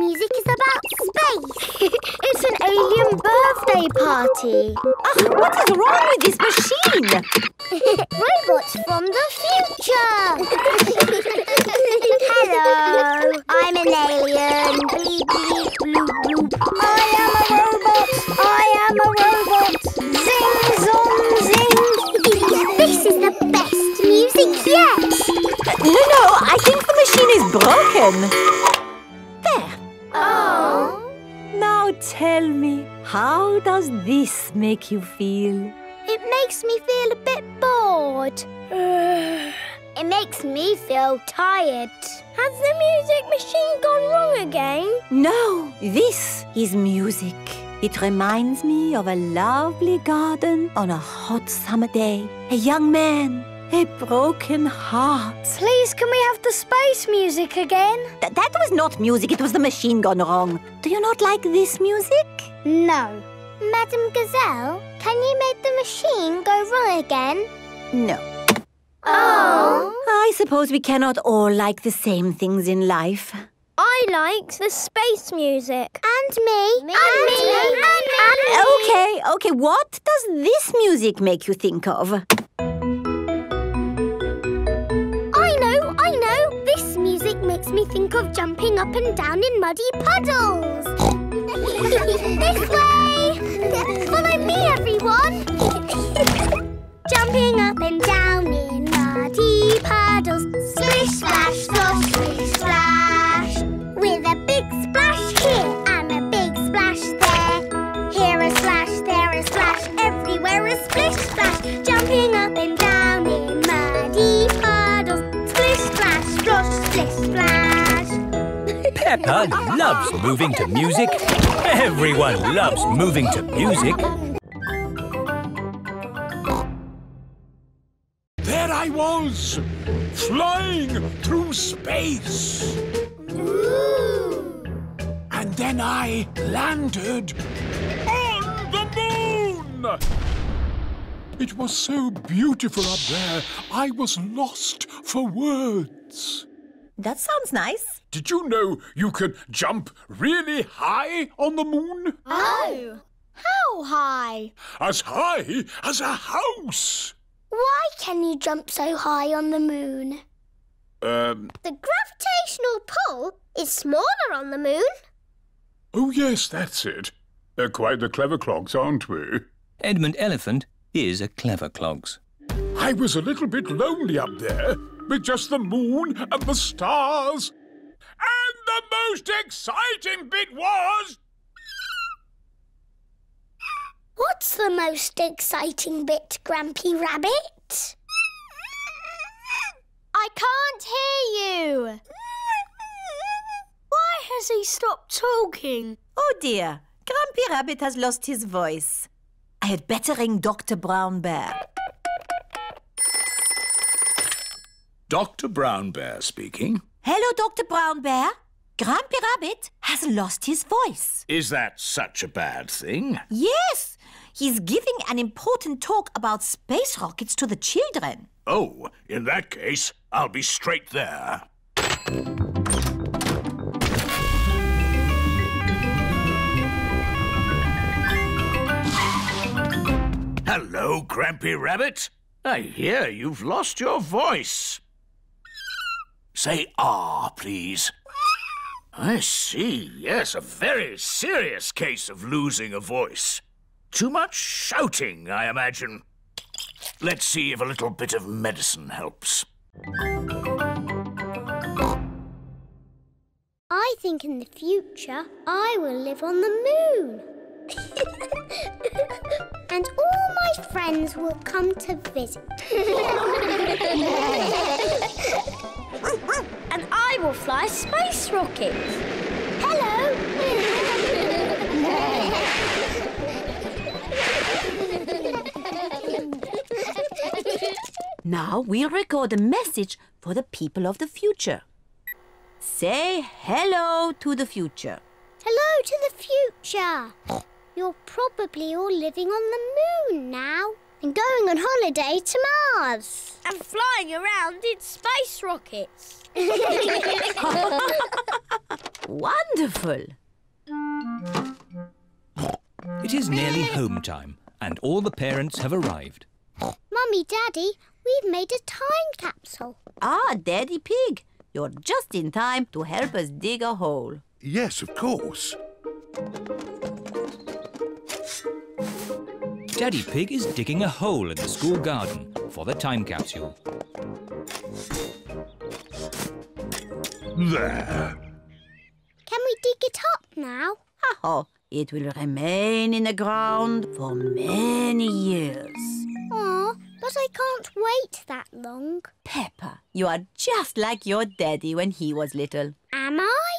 music is about space. It's an alien birthday party. What is wrong with this machine? Robots from the future. Hello, I'm an alien. Bleep, bleep, bloop, bloop. I am a robot. I am a robot. Zing, zong, zing. This is the best music yet. No, I think the machine is broken. There. Oh. Now tell me, how does this make you feel? It makes me feel a bit bored. It makes me feel tired. Has the music machine gone wrong again? No, this is music. It reminds me of a lovely garden on a hot summer day. A young man, a broken heart. Please, can we have the space music again? That was not music, it was the machine gone wrong. Do you not like this music? No. Madam Gazelle, can you make the machine go wrong again? No. Oh. I suppose we cannot all like the same things in life. I like the space music. And me. And me. Okay, what does this music make you think of? I know. This music makes me think of jumping up and down in muddy puddles. This way. Follow me, everyone. Jumping up and down in muddy puddles. Splish, splash, slosh, splish, splash. With a big splash here and a big splash there. Here a splash, there a splash, everywhere a splish, splash. Jumping up and down in muddy puddles. Splish, splash, splosh, splish, splash. Peppa loves moving to music. Everyone loves moving to music. There I was, flying through space. Ooh. And then I landed on the moon. It was so beautiful up there, I was lost for words. That sounds nice. Did you know you can jump really high on the moon? Oh. How high? As high as a house. Why can you jump so high on the moon? The gravitational pull is smaller on the moon. Oh, yes, that's it. They're quite the clever clogs, aren't we? Edmund Elephant is a clever clogs. I was a little bit lonely up there, with just the moon and the stars. And the most exciting bit was... What's the most exciting bit, Grampy Rabbit? I can't hear you. Why has he stopped talking? Oh dear, Grumpy Rabbit has lost his voice. I had better ring Dr. Brown Bear. Dr. Brown Bear speaking. Hello, Dr. Brown Bear. Grumpy Rabbit has lost his voice. Is that such a bad thing? Yes, he's giving an important talk about space rockets to the children. Oh, in that case, I'll be straight there. Hello, Grampy Rabbit. I hear you've lost your voice. Say ah, please. I see, yes, a very serious case of losing a voice. Too much shouting, I imagine. Let's see if a little bit of medicine helps. I think in the future I will live on the moon. And all my friends will come to visit. And I will fly space rockets. Hello. Now we'll record a message for the people of the future. Say hello to the future. Hello to the future. You're probably all living on the moon now and going on holiday to Mars. And flying around in space rockets. Wonderful! It is nearly home time, and all the parents have arrived. Mummy, Daddy, we've made a time capsule. Ah, Daddy Pig, you're just in time to help us dig a hole. Yes, of course. Daddy Pig is digging a hole in the school garden for the time capsule. There. Can we dig it up now? Oh, it will remain in the ground for many years. Aw, but I can't wait that long. Peppa, you are just like your daddy when he was little. Am I?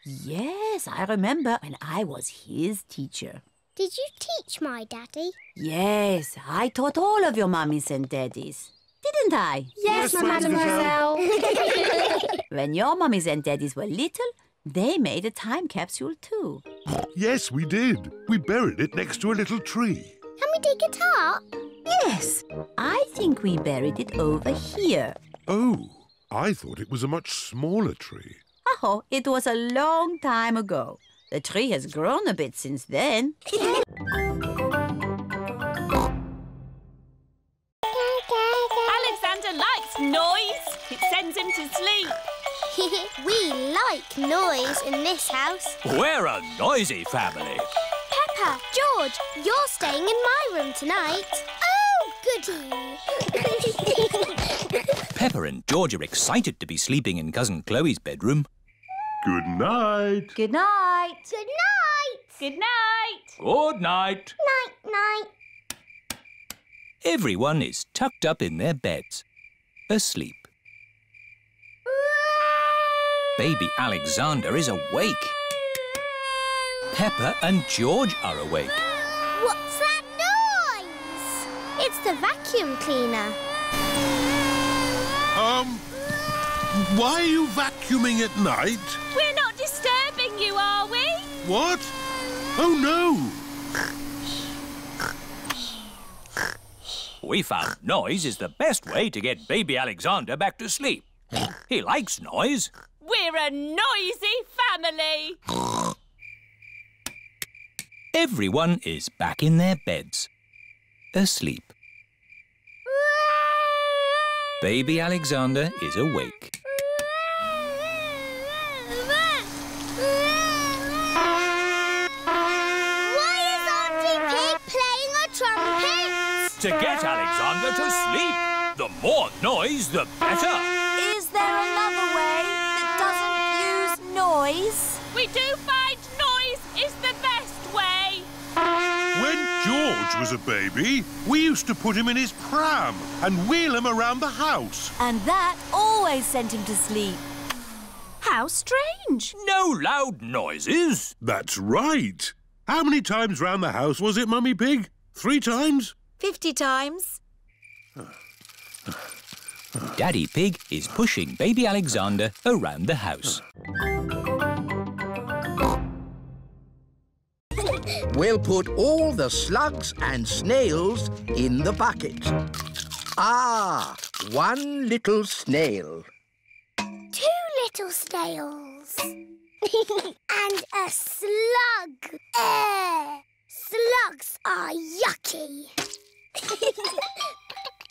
Yes, I remember when I was his teacher. Did you teach my daddy? Yes, I taught all of your mummies and daddies. Didn't I? Yes, Mademoiselle. When your mummies and daddies were little, they made a time capsule too. Yes, we did. We buried it next to a little tree. Can we dig it up? Yes, I think we buried it over here. Oh, I thought it was a much smaller tree. Oh, it was a long time ago. The tree has grown a bit since then. Alexander likes noise. It sends him to sleep. We like noise in this house. We're a noisy family. Peppa, George, you're staying in my room tonight. Oh, goody. Peppa and George are excited to be sleeping in Cousin Chloe's bedroom. Good night. Good night. Good night. Good night. Good night. Night, night. Everyone is tucked up in their beds, asleep. Baby Alexander is awake. Peppa and George are awake. What's that noise? It's the vacuum cleaner. Why are you vacuuming at night? We're not disturbing you, are we? What? Oh, no. We found noise is the best way to get baby Alexander back to sleep. He likes noise. We're a noisy family. Everyone is back in their beds, asleep. Baby Alexander is awake. Why is Auntie Pig playing a trumpet? To get Alexander to sleep. The more noise, the better. Is there another way that doesn't use noise? We do find noise is the best way. When George was a baby, we used to put him in his pram and wheel him around the house. And that always sent him to sleep. How strange. No loud noises. That's right. How many times round the house was it, Mummy Pig? 3 times? 50 times. Daddy Pig is pushing baby Alexander around the house. We'll put all the slugs and snails in the bucket. Ah, one little snail. 2 little snails. And a slug. Slugs are yucky.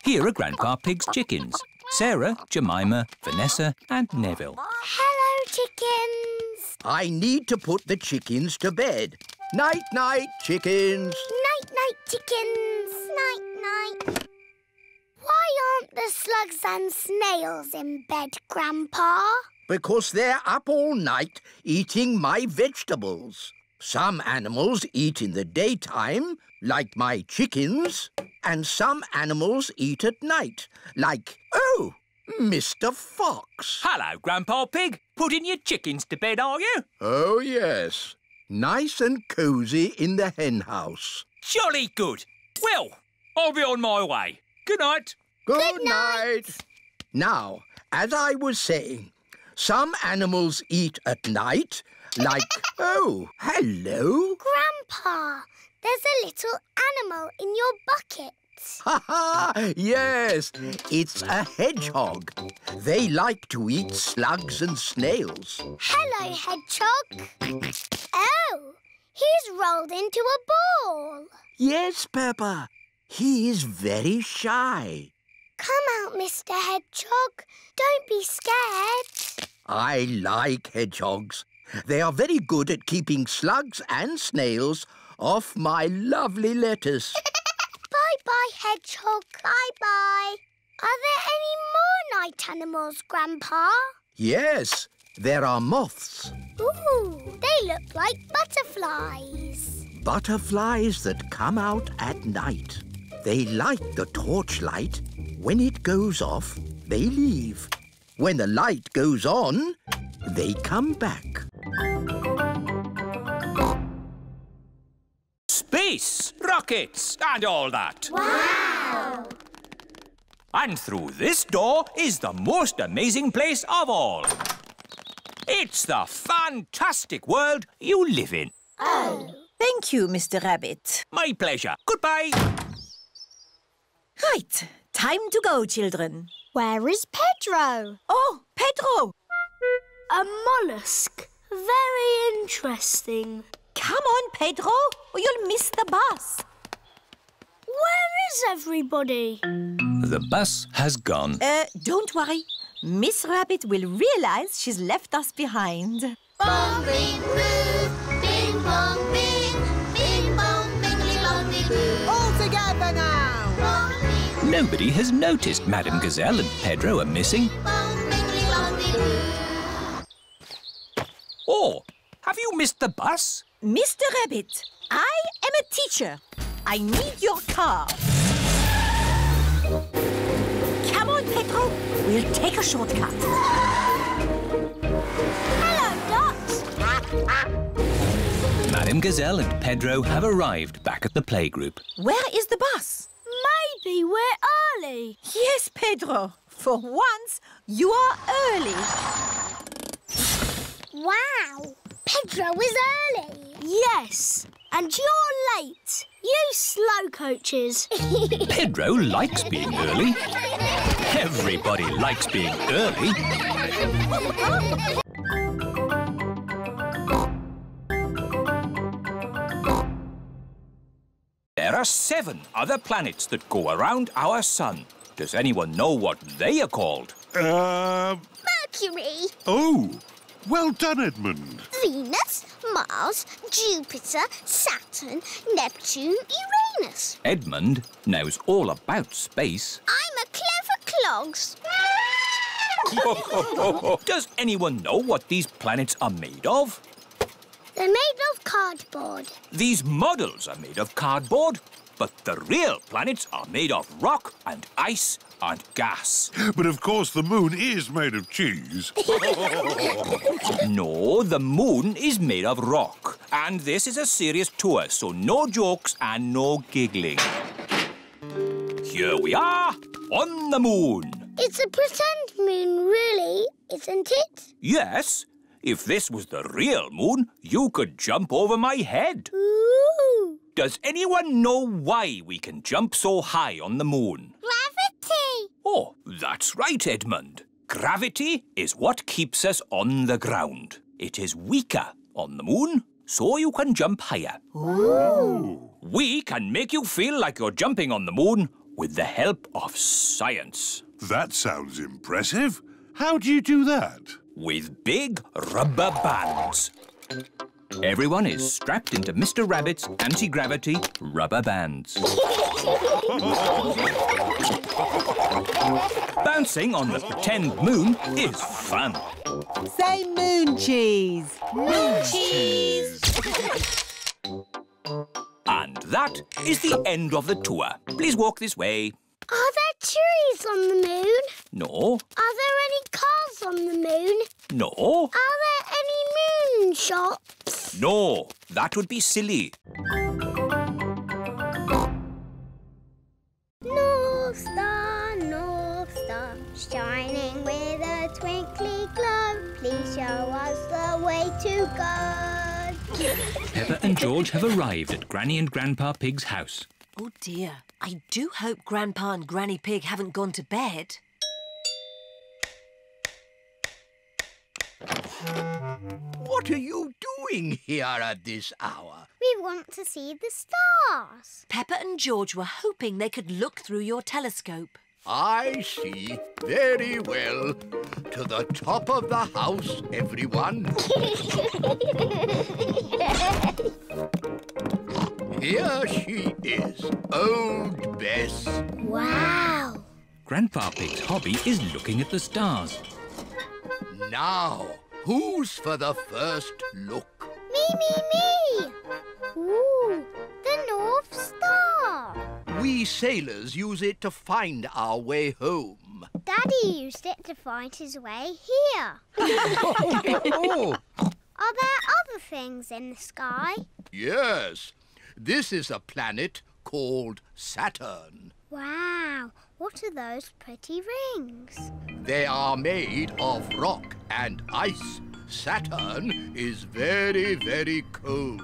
Here are Grandpa Pig's chickens. Sarah, Jemima, Vanessa and Neville. Hello, chickens. I need to put the chickens to bed. Night-night, chickens. Night-night, chickens. Night-night. Why aren't the slugs and snails in bed, Grandpa? Because they're up all night eating my vegetables. Some animals eat in the daytime, like my chickens, and some animals eat at night, like, oh, Mr. Fox. Hello, Grandpa Pig. Putting your chickens to bed, are you? Oh, yes. Nice and cosy in the hen house. Jolly good. Well, I'll be on my way. Good night. Good night. Now, as I was saying, some animals eat at night, like, oh, hello. Grandpa, there's a little animal in your bucket. Ha ha! Yes, it's a hedgehog. They like to eat slugs and snails. Hello, hedgehog. Oh, he's rolled into a ball. Yes, Peppa. He is very shy. Come out, Mr. Hedgehog. Don't be scared. I like hedgehogs. They are very good at keeping slugs and snails off my lovely lettuce. Bye-bye, hedgehog. Bye-bye. Are there any more night animals, Grandpa? Yes, there are moths. Ooh, they look like butterflies. Butterflies that come out at night. They like the torchlight. When it goes off, they leave. When the light goes on, they come back. Space, rockets, and all that. Wow! And through this door is the most amazing place of all. It's the fantastic world you live in. Oh. Thank you, Mr. Rabbit. My pleasure. Goodbye. Right, time to go, children. Where is Pedro? Oh, Pedro! A mollusk. Very interesting. Come on, Pedro, or you'll miss the bus. Where is everybody? The bus has gone. Don't worry. Miss Rabbit will realise she's left us behind. Bong, bing, boo. Bing, bong, bing. Bing, bong, bingly, bongly, boo. All together now. Bong, bing, Nobody has noticed Madame Gazelle and Pedro are missing. bong, bingly, bongly, boo. Oh, have you missed the bus? Mr. Rabbit, I am a teacher. I need your car. Come on, Pedro. We'll take a shortcut. Hello, Dot. Madame Gazelle and Pedro have arrived back at the playgroup. Where is the bus? Maybe we're early. Yes, Pedro. For once, you are early. Wow. Pedro is early. Yes, and you're late. You slow coaches. Pedro likes being early. Everybody likes being early. There are 7 other planets that go around our sun. Does anyone know what they are called? Mercury, Oh, well done, Edmund. Venus, Mars, Jupiter, Saturn, Neptune, Uranus. Edmund knows all about space. I'm a clever clogs. Does anyone know what these planets are made of? They're made of cardboard. These models are made of cardboard, but the real planets are made of rock and ice and gas. But of course the moon is made of cheese. No, the moon is made of rock. And this is a serious tour, so no jokes and no giggling. Here we are, on the moon. It's a pretend moon, really, isn't it? Yes, if this was the real moon, you could jump over my head. Ooh. Does anyone know why we can jump so high on the moon? Gravity. Oh, that's right, Edmund. Gravity is what keeps us on the ground. It is weaker on the moon, so you can jump higher. Ooh. We can make you feel like you're jumping on the moon with the help of science. That sounds impressive. How do you do that? With big rubber bands. Everyone is strapped into Mr. Rabbit's anti-gravity rubber bands. Bouncing on the pretend moon is fun. Say moon cheese. Moon cheese. And that is the end of the tour. Please walk this way. Are there trees on the moon? No, Are there any cars on the moon? no, Are there any moon shops? no. That would be silly. North Star, shining with a twinkly glow. Please show us the way to go. Peppa and George have arrived at Granny and Grandpa Pig's house. Oh, dear. I do hope Grandpa and Granny Pig haven't gone to bed. What are you doing here at this hour? We want to see the stars. Peppa and George were hoping they could look through your telescope. I see. Very well. To the top of the house, everyone. Here she is, old Bess. Wow. Grandpa Pig's hobby is looking at the stars. Now, who's for the first look? Me. Ooh, the North Star. We sailors use it to find our way home. Daddy used it to find his way here. Oh, Are there other things in the sky? yes. This is a planet called Saturn. Wow, what are those pretty rings? They are made of rock and ice. Saturn is very, very cold.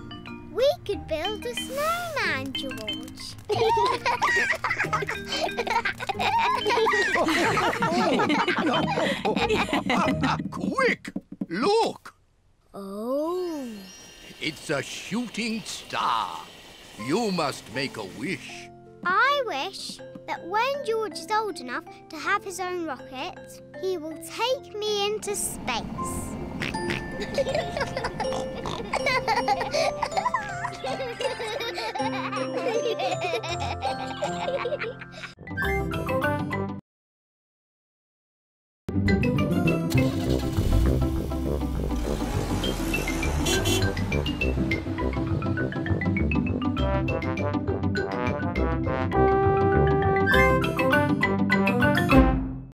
We could build a snowman, George. Quick! Look! Oh. It's a shooting star. You must make a wish. I wish that when George is old enough to have his own rocket, he will take me into space.